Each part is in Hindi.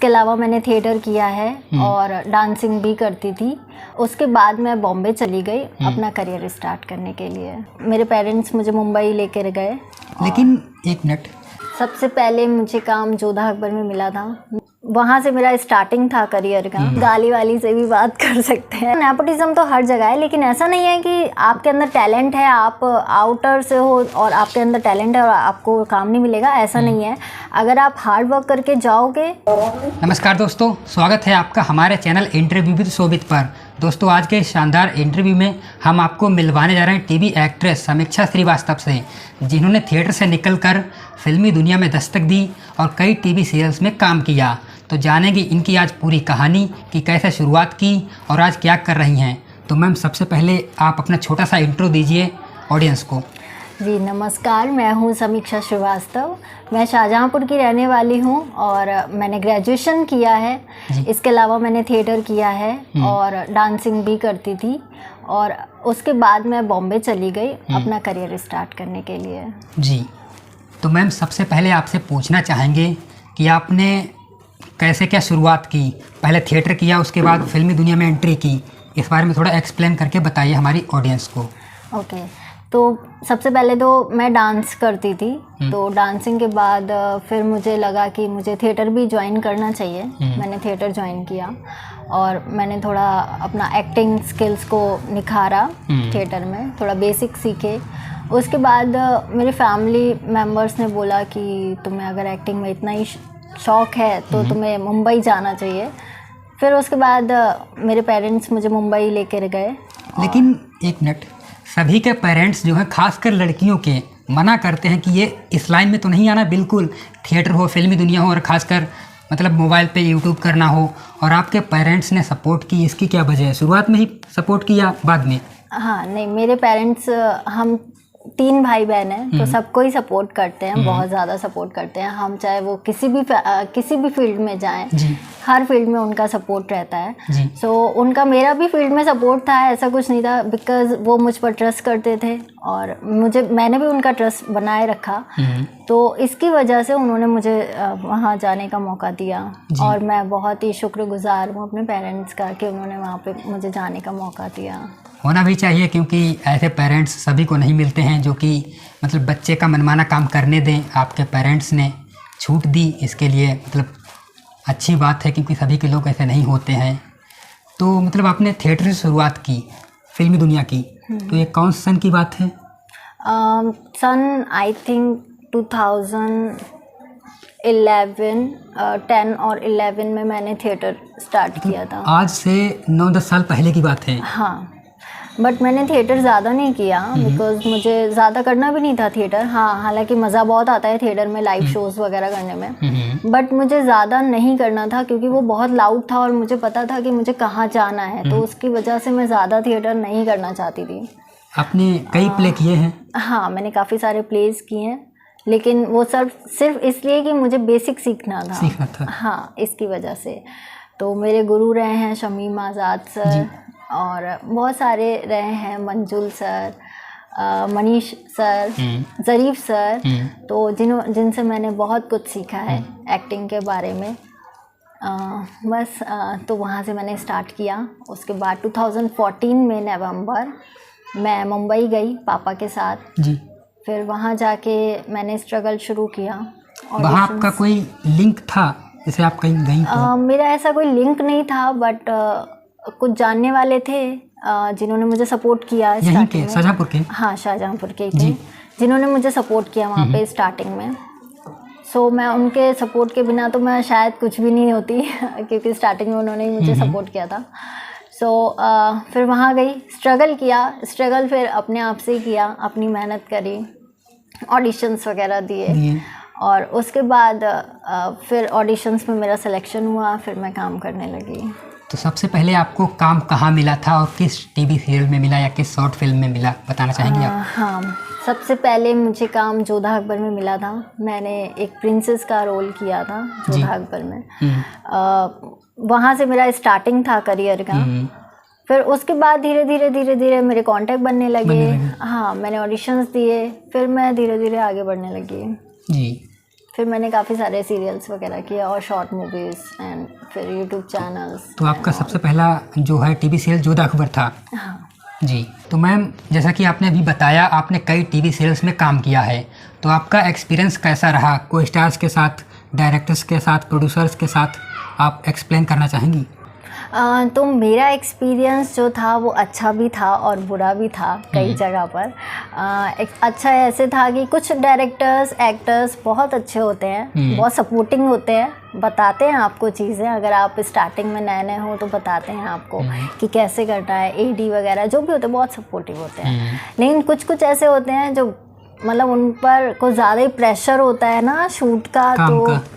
इसके अलावा मैंने थिएटर किया है और डांसिंग भी करती थी। उसके बाद मैं बॉम्बे चली गई अपना करियर स्टार्ट करने के लिए। मेरे पेरेंट्स मुझे मुंबई लेकर गए। लेकिन एक मिनट, सबसे पहले मुझे काम जोधा अकबर में मिला था, वहाँ से मेरा स्टार्टिंग था करियर का। गाली वाली से भी बात कर सकते हैं। नेपोटिज्म तो हर जगह है, लेकिन ऐसा नहीं है कि आपके अंदर टैलेंट है, आप आउटर से हो और आपके अंदर टैलेंट है और आपको काम नहीं मिलेगा, ऐसा नहीं है। अगर आप हार्ड वर्क करके जाओगे। नमस्कार दोस्तों, स्वागत है आपका हमारे चैनल इंटरव्यू विद शोभित पर। दोस्तों, आज के इस शानदार इंटरव्यू में हम आपको मिलवाने जा रहे हैं टीवी एक्ट्रेस समीक्षा श्रीवास्तव से, जिन्होंने थिएटर से निकलकर फिल्मी दुनिया में दस्तक दी और कई टीवी सीरियल्स में काम किया। तो जानेंगे इनकी आज पूरी कहानी कि कैसे शुरुआत की और आज क्या कर रही हैं। तो मैम, सबसे पहले आप अपना छोटा सा इंट्रो दीजिए ऑडियंस को। जी नमस्कार, मैं हूँ समीक्षा श्रीवास्तव। मैं शाहजहाँपुर की रहने वाली हूँ और मैंने ग्रेजुएशन किया है। इसके अलावा मैंने थिएटर किया है और डांसिंग भी करती थी। और उसके बाद मैं बॉम्बे चली गई अपना करियर स्टार्ट करने के लिए। जी, तो मैम सबसे पहले आपसे पूछना चाहेंगे कि आपने कैसे क्या शुरुआत की। पहले थिएटर किया, उसके बाद फिल्मी दुनिया में एंट्री की। इस बारे में थोड़ा एक्सप्लेन करके बताइए हमारी ऑडियंस को। ओके, तो सबसे पहले तो मैं डांस करती थी। तो डांसिंग के बाद फिर मुझे लगा कि मुझे थिएटर भी ज्वाइन करना चाहिए। मैंने थिएटर ज्वाइन किया और मैंने थोड़ा अपना एक्टिंग स्किल्स को निखारा थिएटर में, थोड़ा बेसिक सीखे। उसके बाद मेरे फैमिली मेम्बर्स ने बोला कि तुम्हें अगर एक्टिंग में इतना ही शौक़ है तो तुम्हें मुंबई जाना चाहिए। फिर उसके बाद मेरे पेरेंट्स मुझे मुंबई लेकर गए। लेकिन एक मिनट, सभी के पेरेंट्स जो हैं, खासकर लड़कियों के, मना करते हैं कि ये इस लाइन में तो नहीं आना, बिल्कुल थिएटर हो, फिल्मी दुनिया हो और ख़ासकर मतलब मोबाइल पे यूट्यूब करना हो। और आपके पेरेंट्स ने सपोर्ट की, इसकी क्या वजह है? शुरुआत में ही सपोर्ट किया बाद में? हाँ नहीं, मेरे पेरेंट्स, हम 3 भाई बहन हैं, तो सबको ही सपोर्ट करते हैं, बहुत ज़्यादा सपोर्ट करते हैं। हम चाहे वो किसी भी फील्ड में जाएं, हर फील्ड में उनका सपोर्ट रहता है। सो उनका मेरा भी फील्ड में सपोर्ट था, ऐसा कुछ नहीं था, बिकॉज़ वो मुझ पर ट्रस्ट करते थे और मैंने भी उनका ट्रस्ट बनाए रखा। तो इसकी वजह से उन्होंने मुझे वहाँ जाने का मौका दिया और मैं बहुत ही शुक्रगुजार हूँ अपने पेरेंट्स का कि उन्होंने वहाँ पे मुझे जाने का मौका दिया। होना भी चाहिए, क्योंकि ऐसे पेरेंट्स सभी को नहीं मिलते हैं जो कि मतलब बच्चे का मनमाना काम करने दें। आपके पेरेंट्स ने छूट दी, इसके लिए मतलब अच्छी बात है, क्योंकि सभी के लोग ऐसे नहीं होते हैं। तो मतलब आपने थिएटर से शुरुआत की, फिल्मी दुनिया की, तो ये कौन सन की बात है? सन आई थिंक 2011, 10 और 11 में मैंने थिएटर स्टार्ट किया था। आज से 9-10 साल पहले की बात है। हाँ, बट मैंने थिएटर ज़्यादा नहीं किया बिकॉज़ मुझे ज़्यादा करना भी नहीं था थिएटर। हाँ, हालांकि मज़ा बहुत आता है थिएटर में, लाइव शोज़ वगैरह करने में, बट मुझे ज़्यादा नहीं करना था क्योंकि वो बहुत लाउड था और मुझे पता था कि मुझे कहाँ जाना है। तो उसकी वजह से मैं ज़्यादा थिएटर नहीं करना चाहती थी। आपने कई प्ले किए हैं? हाँ, मैंने काफ़ी सारे प्लेस किए हैं, लेकिन वो सिर्फ इसलिए कि मुझे बेसिक सीखना था। हाँ, इसकी वजह से। तो मेरे गुरु रहे हैं शमीम आज़ाद सर और बहुत सारे रहे हैं, मंजुल सर, मनीष सर, ज़रीफ सर, तो जिनसे मैंने बहुत कुछ सीखा है एक्टिंग के बारे में। बस तो वहाँ से मैंने स्टार्ट किया। उसके बाद 2014 में नवंबर मैं मुंबई गई पापा के साथ। फिर वहाँ जाके मैंने स्ट्रगल शुरू किया। वहाँ आपका कोई लिंक था, जैसे आप कहीं गई तो? मेरा ऐसा कोई लिंक नहीं था, बट कुछ जानने वाले थे जिन्होंने मुझे सपोर्ट किया। यहीं के शाहजहाँपुर के? हाँ, शाहजहाँपुर के जिन्होंने मुझे सपोर्ट किया वहाँ पे स्टार्टिंग में। सो मैं उनके सपोर्ट के बिना तो मैं शायद कुछ भी नहीं होती क्योंकि स्टार्टिंग में उन्होंने ही मुझे सपोर्ट किया था। सो फिर वहाँ गई, स्ट्रगल किया, फिर अपने आप से किया, अपनी मेहनत करी, ऑडिशंस वगैरह दिए और उसके बाद फिर ऑडिशंस में मेरा सिलेक्शन हुआ, फिर मैं काम करने लगी। तो सबसे पहले आपको काम कहाँ मिला था और किस टीवी सीरियल में मिला या किस शॉर्ट फिल्म में मिला, बताना चाहेंगे आप? हाँ, सबसे पहले मुझे काम जोधा अकबर में मिला था। मैंने एक प्रिंसेस का रोल किया था जोधा अकबर में। वहाँ से मेरा स्टार्टिंग था करियर का। फिर उसके बाद धीरे धीरे मेरे कांटेक्ट बनने लगे। हाँ, मैंने ऑडिशंस दिए, फिर मैं धीरे धीरे आगे बढ़ने लगी। जी, फिर मैंने काफ़ी सारे सीरियल्स वगैरह किए और शॉर्ट मूवीज़ एंड फिर यूट्यूब चैनल्स। तो आपका सबसे पहला जो है टीवी सीरियल जोधा अकबर था। हाँ जी। तो मैम जैसा कि आपने अभी बताया आपने कई टीवी सीरियल्स में काम किया है, तो आपका एक्सपीरियंस कैसा रहा को स्टार्स के साथ, डायरेक्टर्स के साथ, प्रोड्यूसर्स के साथ, आप एक्सप्लेन करना चाहेंगी? तो मेरा एक्सपीरियंस जो था वो अच्छा भी था और बुरा भी था कई जगह पर। एक अच्छा ऐसे था कि कुछ डायरेक्टर्स, एक्टर्स बहुत अच्छे होते हैं, बहुत सपोर्टिंग होते हैं, बताते हैं आपको चीज़ें। अगर आप स्टार्टिंग में नए नए हो तो बताते हैं आपको कि कैसे करना है। एडी वगैरह जो भी होते हैं बहुत सपोर्टिव होते हैं। लेकिन कुछ कुछ ऐसे होते हैं जो मतलब उन पर कुछ ज़्यादा ही प्रेशर होता है ना शूट का,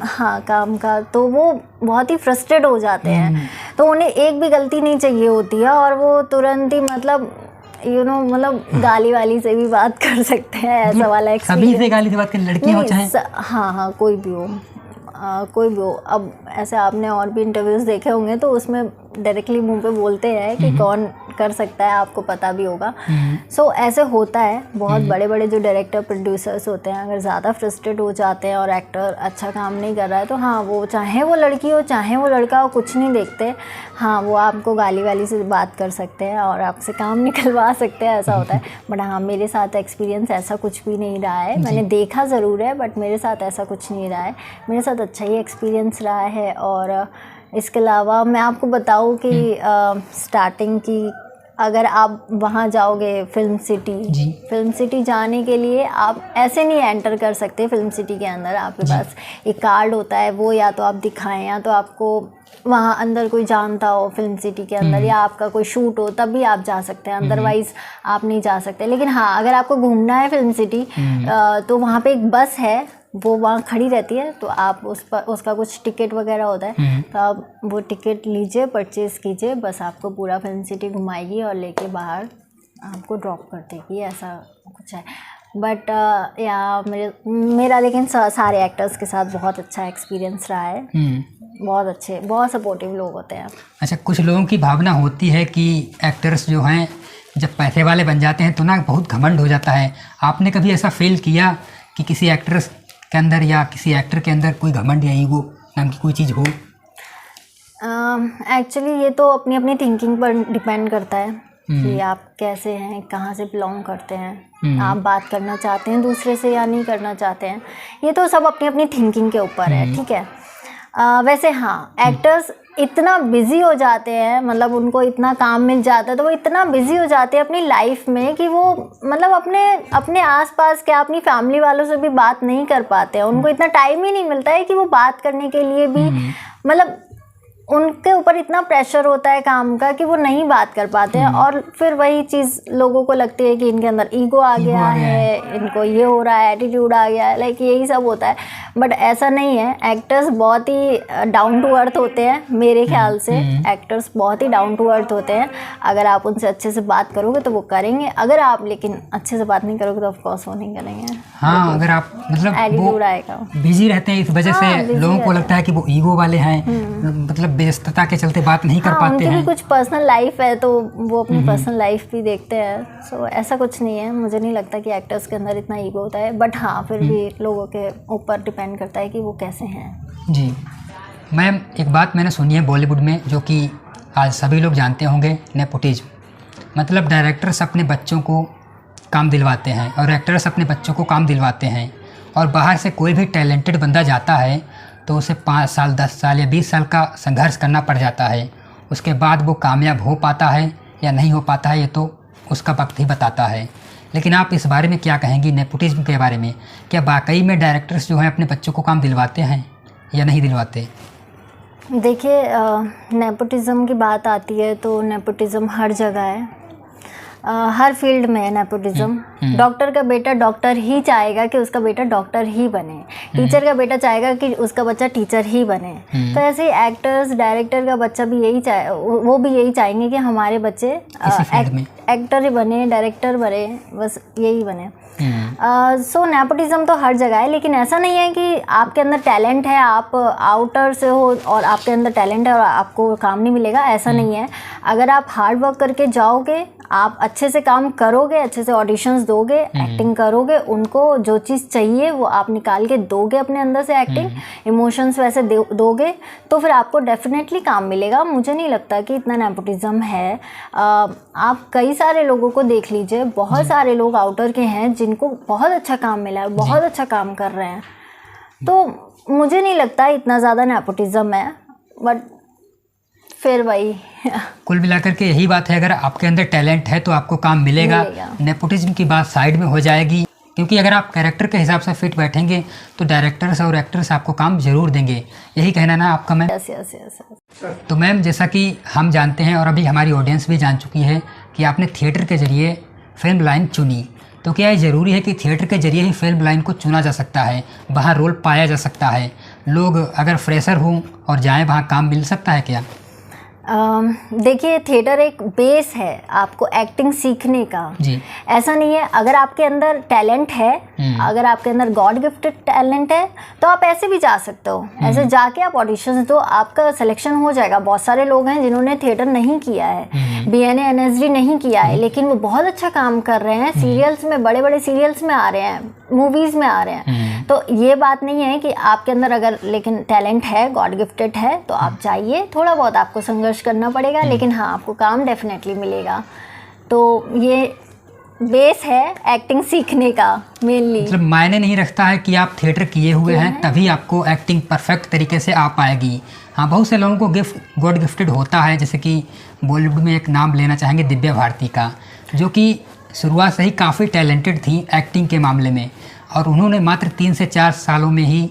हाँ काम का, तो वो बहुत ही फ्रस्ट्रेट हो जाते हैं। तो उन्हें एक भी गलती नहीं चाहिए होती है और वो तुरंत ही मतलब मतलब गाली वाली से भी बात कर सकते हैं, ऐसा वाला एक्सपीरियंस। सभी से गाली से बात कर, लड़की हो चाहे हाँ कोई भी हो, कोई भी हो। अब ऐसे आपने और भी इंटरव्यूज़ देखे होंगे तो उसमें डायरेक्टली मुंह पे बोलते हैं कि कौन कर सकता है, आपको पता भी होगा। सो ऐसे होता है। बहुत बड़े बड़े जो डायरेक्टर, प्रोड्यूसर्स होते हैं अगर ज़्यादा फ्रस्ट्रेट हो जाते हैं और एक्टर अच्छा काम नहीं कर रहा है तो हाँ, वो चाहे वो लड़की हो चाहे वो लड़का हो, कुछ नहीं देखते। हाँ, वो आपको गाली वाली से बात कर सकते हैं और आपसे काम निकलवा सकते हैं, ऐसा होता है। बट हाँ, मेरे साथ एक्सपीरियंस ऐसा कुछ भी नहीं रहा है। मैंने देखा ज़रूर है बट मेरे साथ ऐसा कुछ नहीं रहा है। मेरे साथ अच्छा ही एक्सपीरियंस रहा है। और इसके अलावा मैं आपको बताऊँ कि स्टार्टिंग की, अगर आप वहाँ जाओगे फिल्म सिटी जाने के लिए आप ऐसे नहीं एंटर कर सकते फिल्म सिटी के अंदर। आपके पास एक कार्ड होता है, वो या तो आप दिखाएं या तो आपको वहाँ अंदर कोई जानता हो फिल्म सिटी के अंदर, या आपका कोई शूट हो तभी आप जा सकते हैं, अदरवाइज़ आप नहीं जा सकते। लेकिन हाँ, अगर आपको घूमना है फिल्म सिटी तो वहाँ पे एक बस है, वो वहाँ खड़ी रहती है, तो आप उसका कुछ टिकट वगैरह होता है, तो आप वो टिकट लीजिए, परचेज़ कीजिए, बस आपको पूरा फिल्म सिटी घुमाएगी और लेके बाहर आपको ड्रॉप कर देगी, ऐसा कुछ है। बट या मेरा लेकिन सारे एक्टर्स के साथ बहुत अच्छा एक्सपीरियंस रहा है। बहुत अच्छे, बहुत सपोर्टिव लोग होते हैं। अच्छा, कुछ लोगों की भावना होती है कि एक्टर्स जो हैं जब पैसे वाले बन जाते हैं तो ना बहुत घमंड हो जाता है। आपने कभी ऐसा फील किया कि किसी एक्ट्रेस के अंदर या किसी एक्टर के अंदर कोई घमंड या ईगो नाम की कोई चीज़ हो? एक्चुअली ये तो अपनी अपनी थिंकिंग पर डिपेंड करता है कि आप कैसे हैं, कहाँ से बिलोंग करते हैं, आप बात करना चाहते हैं दूसरे से या नहीं करना चाहते हैं। ये तो सब अपनी अपनी थिंकिंग के ऊपर है, ठीक है। वैसे हाँ, एक्टर्स इतना बिज़ी हो जाते हैं, मतलब उनको इतना काम मिल जाता है तो वो इतना बिज़ी हो जाते हैं अपनी लाइफ में कि वो मतलब अपने आसपास क्या अपनी फैमिली वालों से भी बात नहीं कर पाते हैं। उनको इतना टाइम ही नहीं मिलता है कि वो बात करने के लिए भी, मतलब उनके ऊपर इतना प्रेशर होता है काम का कि वो नहीं बात कर पाते हैं। और फिर वही चीज़ लोगों को लगती है कि इनके अंदर ईगो आ गया है, इनको ये हो रहा है, एटीट्यूड आ गया है, लाइक यही सब होता है। बट ऐसा नहीं है। एक्टर्स बहुत ही डाउन टू अर्थ होते हैं, मेरे ख्याल से एक्टर्स बहुत ही डाउन टू अर्थ होते हैं। अगर आप उनसे अच्छे से बात करोगे तो वो करेंगे, अगर आप लेकिन अच्छे से बात नहीं करोगे तो ऑफकोर्स वो नहीं करेंगे। हाँ, अगर आप मतलब एटीट्यूड आएगा, बिजी रहते हैं, इस वजह से लोगों को लगता है कि वो ईगो वाले हैं, मतलब व्यस्तता के चलते बात नहीं कर पाते हैं। उनकी भी कुछ पर्सनल लाइफ है तो वो अपनी पर्सनल लाइफ भी देखते हैं। सो ऐसा कुछ नहीं है, मुझे नहीं लगता कि एक्टर्स के अंदर इतना ईगो होता है। बट हाँ, फिर भी लोगों के ऊपर डिपेंड करता है कि वो कैसे हैं। जी मैम, एक बात मैंने सुनी है बॉलीवुड में जो कि आज सभी लोग जानते होंगे, नेपोटिज्म। मतलब डायरेक्टर्स अपने बच्चों को काम दिलवाते हैं और एक्टर्स अपने बच्चों को काम दिलवाते हैं, और बाहर से कोई भी टैलेंटेड बंदा जाता है तो उसे 5 साल, 10 साल या 20 साल का संघर्ष करना पड़ जाता है। उसके बाद वो कामयाब हो पाता है या नहीं हो पाता है, ये तो उसका वक्त ही बताता है। लेकिन आप इस बारे में क्या कहेंगी, नेपोटिज्म के बारे में? क्या वाकई में डायरेक्टर्स जो हैं अपने बच्चों को काम दिलवाते हैं या नहीं दिलवाते? देखिए, नेपोटिज्म की बात आती है तो नेपोटिज्म हर जगह है, हर फील्ड में है नेपोटिज्म। डॉक्टर का बेटा डॉक्टर ही चाहेगा कि उसका बेटा डॉक्टर ही बने, टीचर का बेटा चाहेगा कि उसका बच्चा टीचर ही बने। तो ऐसे ही एक्टर्स, डायरेक्टर का बच्चा भी यही वो भी यही चाहेंगे कि हमारे बच्चे एक्टर ही बने, डायरेक्टर बने, बस यही बने। सो नेपोटिज्म तो हर जगह है, लेकिन ऐसा नहीं है कि आपके अंदर टैलेंट है, आप आउटर से हो और आपके अंदर टैलेंट है और आपको काम नहीं मिलेगा, ऐसा नहीं है। अगर आप हार्ड वर्क करके जाओगे आप अच्छे से काम करोगे, अच्छे से ऑडिशंस दोगे, एक्टिंग करोगे, उनको जो चीज़ चाहिए वो आप निकाल के दोगे अपने अंदर से, एक्टिंग इमोशंस वैसे दोगे, तो फिर आपको डेफिनेटली काम मिलेगा। मुझे नहीं लगता कि इतना नेपोटिज्म है। आप कई सारे लोगों को देख लीजिए, बहुत सारे लोग आउटर के हैं जिनको बहुत अच्छा काम मिला है, बहुत अच्छा काम कर रहे हैं। तो मुझे नहीं लगता इतना ज़्यादा नेपोटिज्म है, बट फिर वही कुल मिलाकर के यही बात है, अगर आपके अंदर टैलेंट है तो आपको काम मिलेगा। नेपोटिज्म की बात साइड में हो जाएगी, क्योंकि अगर आप कैरेक्टर के हिसाब से फिट बैठेंगे तो डायरेक्टर्स और एक्टर्स आपको काम जरूर देंगे। यही कहना ना आपका मैम? यस। तो मैम, जैसा कि हम जानते हैं और अभी हमारी ऑडियंस भी जान चुकी है कि आपने थिएटर के जरिए फिल्म लाइन चुनी, तो क्या ये ज़रूरी है कि थिएटर के जरिए ही फिल्म लाइन को चुना जा सकता है, वहाँ रोल पाया जा सकता है? लोग अगर फ्रेशर हों और जाएं वहाँ काम मिल सकता है क्या? देखिए, थिएटर एक बेस है आपको एक्टिंग सीखने का जी। ऐसा नहीं है, अगर आपके अंदर टैलेंट है, अगर आपके अंदर गॉड गिफ्टेड टैलेंट है तो आप ऐसे भी जा सकते हो। ऐसे जाके आप ऑडिशंस दो, आपका सिलेक्शन हो जाएगा। बहुत सारे लोग हैं जिन्होंने थिएटर नहीं किया है, BNA NSD नहीं किया है, लेकिन वो बहुत अच्छा काम कर रहे हैं, सीरियल्स में, बड़े बड़े सीरियल्स में आ रहे हैं, मूवीज़ में आ रहे हैं। तो ये बात नहीं है कि आपके अंदर अगर लेकिन टैलेंट है, गॉड गिफ्टेड है, तो आप जाइए, थोड़ा बहुत आपको संघर्ष करना पड़ेगा, लेकिन हाँ, आपको काम डेफिनेटली मिलेगा। तो ये बेस है एक्टिंग सीखने का मेनली। मतलब मायने नहीं रखता है कि आप थिएटर किए हुए हैं तभी आपको एक्टिंग परफेक्ट तरीके से आ पाएगी। हाँ, बहुत से लोगों को गॉड गिफ्टेड होता है, जैसे कि बॉलीवुड में एक नाम लेना चाहेंगे दिव्या भारती का, जो कि शुरुआत से ही काफ़ी टैलेंटेड थी एक्टिंग के मामले में, और उन्होंने मात्र 3 से 4 सालों में ही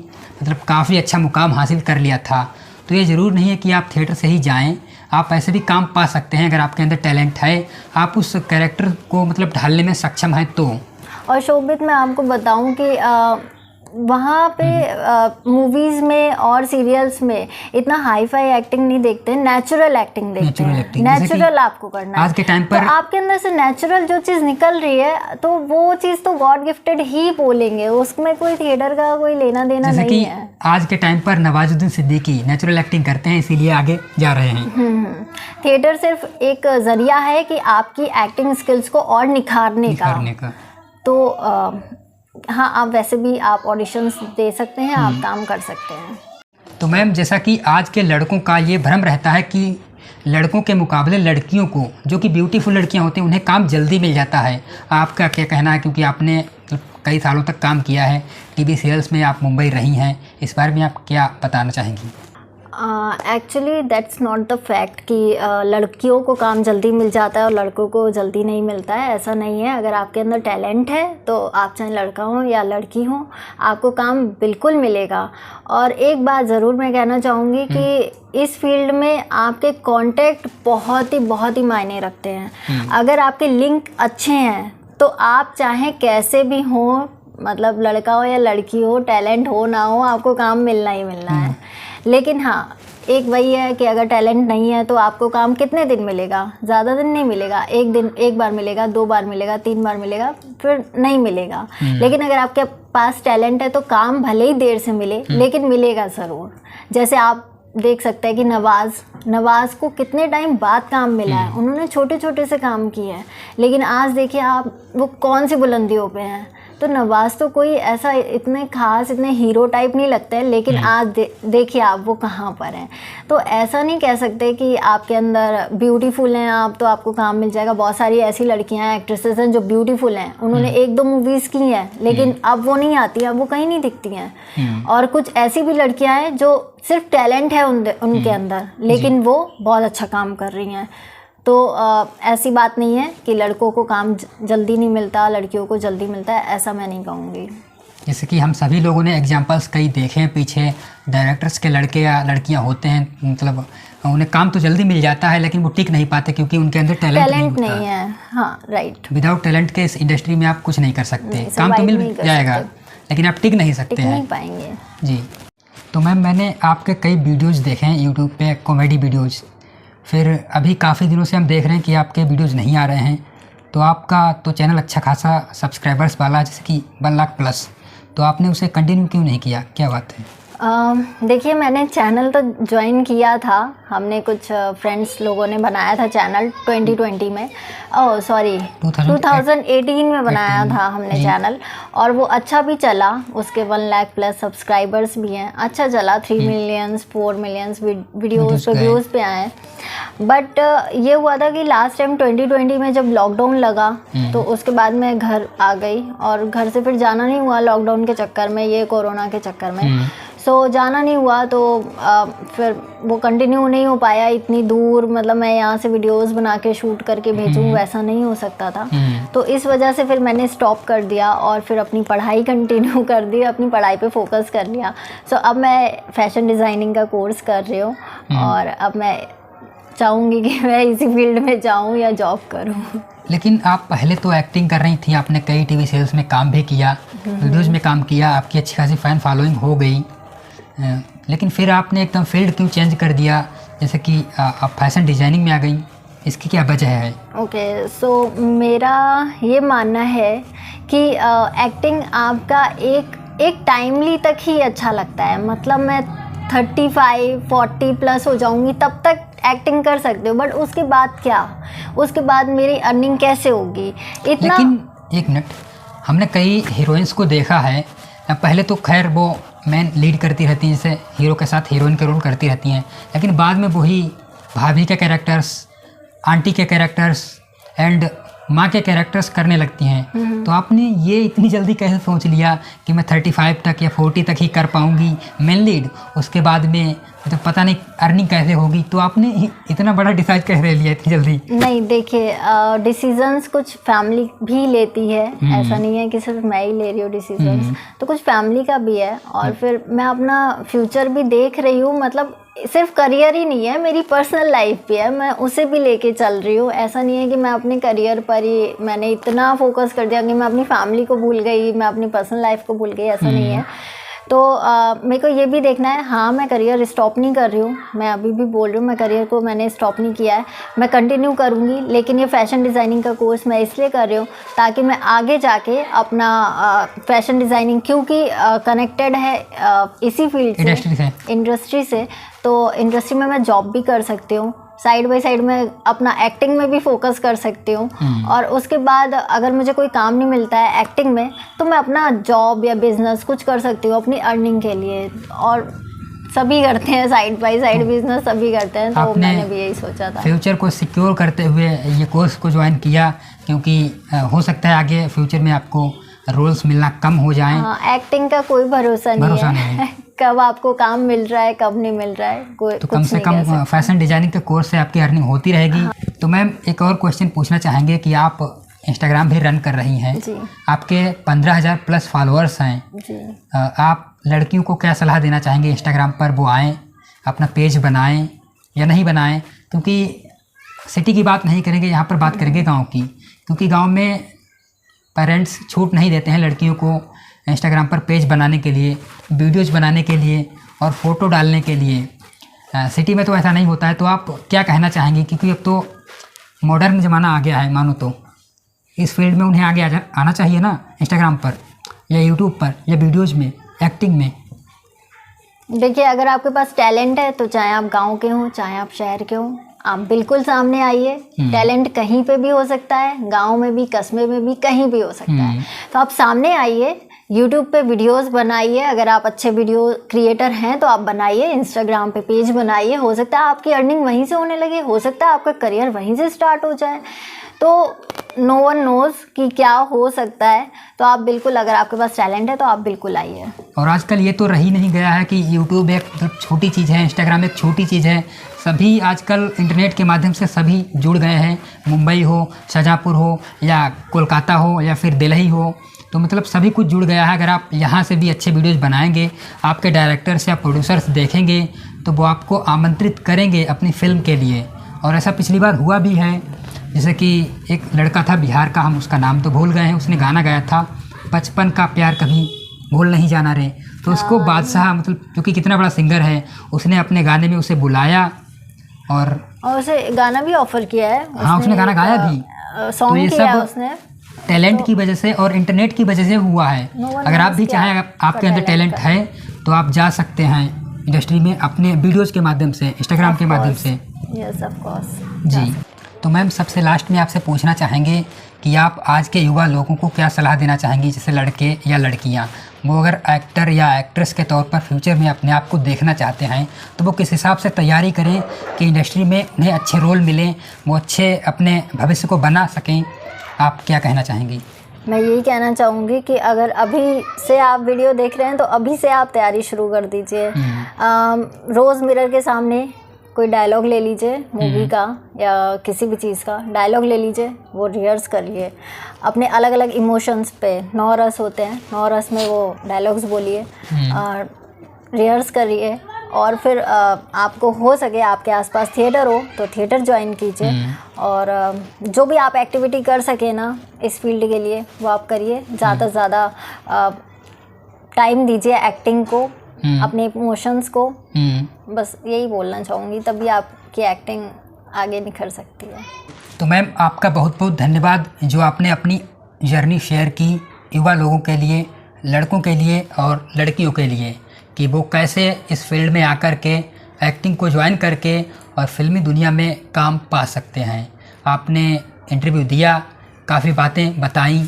मतलब काफ़ी अच्छा मुकाम हासिल कर लिया था। तो ये ज़रूर नहीं है कि आप थिएटर से ही जाएं, आप ऐसे भी काम पा सकते हैं अगर आपके अंदर टैलेंट है, आप उस कैरेक्टर को मतलब ढालने में सक्षम हैं तो। और शोभित, मैं आपको बताऊं कि वहाँ पे मूवीज़ में और सीरियल्स में इतना हाई फाई एक्टिंग नहीं देखते, नेचुरल एक्टिंग देखते हैं। नेचुरल आपको करना है आज के टाइम पर, तो आपके अंदर से नेचुरल जो चीज़ निकल रही है तो वो चीज़ तो गॉड गिफ्टेड ही बोलेंगे, उसमें कोई थिएटर का कोई लेना देना नहीं है। आज के टाइम पर नवाजुद्दीन सिद्दीकी नेचुरल एक्टिंग करते हैं, इसीलिए आगे जा रहे हैं। थिएटर सिर्फ एक जरिया है कि आपकी एक्टिंग स्किल्स को और निखारने का। तो हाँ, आप वैसे भी आप ऑडिशंस दे सकते हैं, आप काम कर सकते हैं। तो मैम, जैसा कि आज के लड़कों का ये भ्रम रहता है कि लड़कों के मुकाबले लड़कियों को, जो कि ब्यूटीफुल लड़कियां होती हैं, उन्हें काम जल्दी मिल जाता है। आपका क्या कहना है, क्योंकि आपने कई सालों तक काम किया है टीवी सीरियल्स में, आप मुंबई रही हैं, इस बारे में आप क्या बताना चाहेंगी? Actually that's not the fact कि लड़कियों को काम जल्दी मिल जाता है और लड़कों को जल्दी नहीं मिलता है, ऐसा नहीं है। अगर आपके अंदर टैलेंट है तो आप चाहे लड़का हो या लड़की हो, आपको काम बिल्कुल मिलेगा। और एक बात ज़रूर मैं कहना चाहूँगी कि इस फील्ड में आपके कॉन्टैक्ट बहुत ही मायने रखते हैं। अगर आपके लिंक अच्छे हैं तो आप चाहे कैसे भी हो, मतलब लड़का हो या लड़की हो, टैलेंट हो ना हो, आपको काम मिलना ही मिलना है। लेकिन हाँ, एक वही है कि अगर टैलेंट नहीं है तो आपको काम कितने दिन मिलेगा? ज़्यादा दिन नहीं मिलेगा, एक बार मिलेगा, 2 बार मिलेगा, 3 बार मिलेगा, फिर नहीं मिलेगा। लेकिन अगर आपके पास टैलेंट है तो काम भले ही देर से मिले, लेकिन मिलेगा ज़रूर। जैसे आप देख सकते हैं कि नवाज़ को कितने टाइम बाद काम मिला है, उन्होंने छोटे छोटे से काम किए हैं, लेकिन आज देखिए आप वो कौन सी बुलंदियों पे हैं। तो नवाज़ तो कोई ऐसा इतने खास, इतने हीरो टाइप नहीं लगते हैं, लेकिन आज देखिए आप वो कहाँ पर हैं। तो ऐसा नहीं कह सकते कि आपके अंदर ब्यूटीफुल हैं आप तो आपको काम मिल जाएगा। बहुत सारी ऐसी लड़कियां हैं, एक्ट्रेसेस हैं जो ब्यूटीफुल हैं, उन्होंने 1-2 मूवीज़ की हैं, लेकिन अब वो नहीं आती, अब वो कहीं नहीं दिखती हैं। और कुछ ऐसी भी लड़कियां हैं जो सिर्फ टैलेंट है उनके अंदर, लेकिन वो बहुत अच्छा काम कर रही हैं। तो ऐसी बात नहीं है कि लड़कों को काम जल्दी नहीं मिलता, लड़कियों को जल्दी मिलता है, ऐसा मैं नहीं कहूँगी। जैसे कि हम सभी लोगों ने एग्जांपल्स कई देखे हैं, पीछे डायरेक्टर्स के लड़के या लड़कियां होते हैं, मतलब उन्हें काम तो जल्दी मिल जाता है लेकिन वो टिक नहीं पाते क्योंकि उनके अंदर टैलेंट नहीं है। हाँ, राइट। विदाउट टैलेंट के इस इंडस्ट्री में आप कुछ नहीं कर सकते। काम तो मिल जाएगा लेकिन आप टिक नहीं सकते हैं, नहीं पाएंगे जी। तो मैम, मैंने आपके कई वीडियोज़ देखे हैं यूट्यूब पे, कॉमेडी वीडियोज़। फिर अभी काफ़ी दिनों से हम देख रहे हैं कि आपके वीडियोज़ नहीं आ रहे हैं, तो आपका तो चैनल अच्छा खासा सब्सक्राइबर्स वाला, जैसे कि 1 लाख प्लस, तो आपने उसे कंटिन्यू क्यों नहीं किया, क्या बात है? देखिए मैंने चैनल तो ज्वाइन किया था, हमने कुछ फ्रेंड्स लोगों ने बनाया था चैनल 2020 में, ओह सॉरी 2018 में बनाया था हमने चैनल, और वो अच्छा भी चला, उसके 1 लाख प्लस सब्सक्राइबर्स भी हैं, अच्छा चला, 3 मिलियंस 4 मिलियंस वीडियोज़ पे व्यूज़ पे आए। बट ये हुआ था कि लास्ट टाइम 2020 में जब लॉकडाउन लगा तो उसके बाद मैं घर आ गई, और घर से फिर जाना नहीं हुआ लॉकडाउन के चक्कर में, ये कोरोना के चक्कर में, सो जाना नहीं हुआ, तो फिर वो कंटिन्यू नहीं हो पाया इतनी दूर, मतलब मैं यहाँ से वीडियोस बना के शूट करके भेजूँ वैसा नहीं हो सकता था, तो इस वजह से फिर मैंने स्टॉप कर दिया और फिर अपनी पढ़ाई कंटिन्यू कर दी, अपनी पढ़ाई पे फोकस कर लिया। सो अब मैं फैशन डिज़ाइनिंग का कोर्स कर रही हूँ, और अब मैं चाहूँगी कि मैं इसी फील्ड में जाऊँ या जॉब करूँ। लेकिन आप पहले तो एक्टिंग कर रही थी, आपने कई टीवी सीरियल्स में काम भी किया, वीडियोज़ में काम किया, आपकी अच्छी खासी फ़ैन फॉलोइंग हो गई, लेकिन फिर आपने एकदम फील्ड क्यों चेंज कर दिया, जैसे कि आप फैशन डिज़ाइनिंग में आ गई, इसकी क्या वजह है? ओके, सो मेरा ये मानना है कि एक्टिंग आपका एक टाइमली तक ही अच्छा लगता है, मतलब मैं 35-40 प्लस हो जाऊंगी तब तक एक्टिंग कर सकते हो, बट उसके बाद क्या, उसके बाद मेरी अर्निंग कैसे होगी इतना। लेकिन एक मिनट, हमने कई हीरोइंस को देखा है, पहले तो खैर वो मेन लीड करती रहती हैं, जैसे हीरो के साथ हीरोइन के रोल करती रहती हैं, लेकिन बाद में वही भाभी के कैरेक्टर्स, आंटी के कैरेक्टर्स एंड माँ के कैरेक्टर्स करने लगती हैं। तो आपने ये इतनी जल्दी कैसे सोच लिया कि मैं 35 तक या 40 तक ही कर पाऊँगी मेन लीड, उसके बाद में तो पता नहीं अर्निंग कैसे होगी, तो आपने इतना बड़ा डिसाइड कैसे लिया इतनी जल्दी? नहीं देखिए, डिसीजंस कुछ फैमिली भी लेती है, ऐसा नहीं है कि सिर्फ मैं ही ले रही हूँ डिसीजंस, तो कुछ फैमिली का भी है, और फिर मैं अपना फ्यूचर भी देख रही हूँ, मतलब सिर्फ करियर ही नहीं है, मेरी पर्सनल लाइफ भी है, मैं उसे भी लेके चल रही हूँ। ऐसा नहीं है कि मैं अपने करियर पर ही मैंने इतना फोकस कर दिया कि मैं अपनी फैमिली को भूल गई, मैं अपनी पर्सनल लाइफ को भूल गई, ऐसा नहीं है। तो मेरे को ये भी देखना है, हाँ मैं करियर स्टॉप नहीं कर रही हूँ, मैं अभी भी बोल रही हूँ मैं करियर को मैंने स्टॉप नहीं किया है, मैं कंटिन्यू करूँगी, लेकिन ये फैशन डिज़ाइनिंग का कोर्स मैं इसलिए कर रही हूँ ताकि मैं आगे जाके अपना फैशन डिज़ाइनिंग, क्योंकि कनेक्टेड है इसी फील्ड से, इंडस्ट्री से, तो इंडस्ट्री में मैं जॉब भी कर सकती हूँ, साइड बाय साइड में अपना एक्टिंग में भी फोकस कर सकती हूँ, और उसके बाद अगर मुझे कोई काम नहीं मिलता है एक्टिंग में तो मैं अपना जॉब या बिजनेस कुछ कर सकती हूँ अपनी अर्निंग के लिए, और सभी करते हैं साइड बाय साइड बिजनेस, सभी करते हैं, तो मैंने भी यही सोचा था। फ्यूचर को सिक्योर करते हुए ये कोर्स को ज्वाइन किया, क्योंकि हो सकता है आगे फ्यूचर में आपको रोल्स मिलना कम हो जाएं। हाँ, एक्टिंग का कोई भरोसा नहीं है कब आपको काम मिल रहा है कब नहीं मिल रहा है, कोई तो कम से कम फैशन डिजाइनिंग के कोर्स से आपकी अर्निंग होती रहेगी। हाँ। तो मैम एक और क्वेश्चन पूछना चाहेंगे कि आप इंस्टाग्राम भी रन कर रही हैं जी। आपके 15,000 प्लस फॉलोअर्स हैं जी। आप लड़कियों को क्या सलाह देना चाहेंगे इंस्टाग्राम पर वो आएँ, अपना पेज बनाएं या नहीं बनाएं? क्योंकि सिटी की बात नहीं करेंगे, यहाँ पर बात करेंगे गाँव की, क्योंकि गाँव में पेरेंट्स छूट नहीं देते हैं लड़कियों को इंस्टाग्राम पर पेज बनाने के लिए, वीडियोज़ बनाने के लिए और फ़ोटो डालने के लिए। सिटी में तो ऐसा नहीं होता है, तो आप क्या कहना चाहेंगे? क्योंकि अब तो मॉडर्न ज़माना आ गया है, मानो तो इस फील्ड में उन्हें आगे आना चाहिए ना, इंस्टाग्राम पर या यूट्यूब पर या वीडियोज़ में, एक्टिंग में। देखिए, अगर आपके पास टैलेंट है तो चाहे आप गाँव के हों चाहे आप शहर के हों, आप बिल्कुल सामने आइए। टैलेंट कहीं पे भी हो सकता है, गांव में भी, कस्बे में भी, कहीं भी हो सकता है, तो आप सामने आइए, यूट्यूब पे वीडियोस बनाइए, अगर आप अच्छे वीडियो क्रिएटर हैं तो आप बनाइए, इंस्टाग्राम पे पेज बनाइए, हो सकता है आपकी अर्निंग वहीं से होने लगे, हो सकता है आपका करियर वहीं से स्टार्ट हो जाए, तो नो वन नोज़ कि क्या हो सकता है। तो आप बिल्कुल, अगर आपके पास टैलेंट है तो आप बिल्कुल आइए। और आजकल ये तो रही नहीं गया है कि यूट्यूब एक छोटी चीज़ है, इंस्टाग्राम एक छोटी चीज़ है, सभी आजकल इंटरनेट के माध्यम से सभी जुड़ गए हैं, मुंबई हो, शाहजहाँपुर हो या कोलकाता हो या फिर दिल्ली हो, तो मतलब सभी कुछ जुड़ गया है। अगर आप यहाँ से भी अच्छे वीडियोज़ बनाएंगे, आपके डायरेक्टर्स या प्रोड्यूसर्स देखेंगे तो वो आपको आमंत्रित करेंगे अपनी फ़िल्म के लिए, और ऐसा पिछली बार हुआ भी है। जैसे कि एक लड़का था बिहार का, हम उसका नाम तो भूल गए हैं, उसने गाना गाया था बचपन का प्यार कभी भूल नहीं जाना रे, तो उसको बादशाह, मतलब क्योंकि कितना बड़ा सिंगर है, उसने अपने गाने में उसे बुलाया और उसे गाना भी ऑफर किया है। हाँ, उसने गाना गाया भी, तो ये सब उसने टैलेंट की वजह से और इंटरनेट की वजह से हुआ है। अगर आप भी चाहें, आपके अंदर टैलेंट है तो आप जा सकते हैं इंडस्ट्री में अपने वीडियोज़ के माध्यम से, इंस्टाग्राम के माध्यम से। यस ऑफ कोर्स जी। तो मैम सबसे लास्ट में आपसे पूछना चाहेंगे कि आप आज के युवा लोगों को क्या सलाह देना चाहेंगी, जैसे लड़के या लड़कियां, वो अगर एक्टर या एक्ट्रेस के तौर पर फ्यूचर में अपने आप को देखना चाहते हैं तो वो किस हिसाब से तैयारी करें कि इंडस्ट्री में उन्हें अच्छे रोल मिलें, वो अच्छे अपने भविष्य को बना सकें? आप क्या कहना चाहेंगी? मैं यही कहना चाहूँगी कि अगर अभी से आप वीडियो देख रहे हैं तो अभी से आप तैयारी शुरू कर दीजिए। रोज़ मिरर के सामने कोई डायलॉग ले लीजिए, मूवी का या किसी भी चीज़ का डायलॉग ले लीजिए, वो रिहर्स करिए अपने अलग अलग इमोशंस पे। 9 रस होते हैं, 9 रस में वो डायलॉग्स बोलिए, रिहर्स करिए। और फिर आपको हो सके आपके आसपास थिएटर हो तो थिएटर ज्वाइन कीजिए, और जो भी आप एक्टिविटी कर सके ना इस फील्ड के लिए वो आप करिए। ज़्यादा से ज़्यादा टाइम दीजिए एक्टिंग को, अपने इमोशंस को। बस यही बोलना चाहूँगी, तभी आपकी एक्टिंग आगे निखर सकती है। तो मैम आपका बहुत बहुत धन्यवाद जो आपने अपनी जर्नी शेयर की युवा लोगों के लिए, लड़कों के लिए और लड़कियों के लिए, कि वो कैसे इस फील्ड में आकर के एक्टिंग को ज्वाइन करके और फिल्मी दुनिया में काम पा सकते हैं। आपने इंटरव्यू दिया, काफ़ी बातें बताई,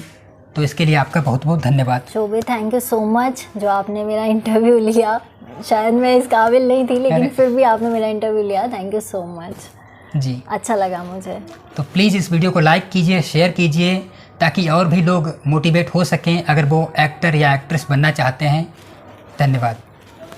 तो इसके लिए आपका बहुत बहुत धन्यवाद। शोभित, थैंक यू सो मच जो आपने मेरा इंटरव्यू लिया। शायद मैं इस काबिल नहीं थी, लेकिन फिर भी आपने मेरा इंटरव्यू लिया। थैंक यू सो मच जी, अच्छा लगा मुझे। तो प्लीज़ इस वीडियो को लाइक कीजिए, शेयर कीजिए, ताकि और भी लोग मोटिवेट हो सकें अगर वो एक्टर या एक्ट्रेस बनना चाहते हैं। धन्यवाद।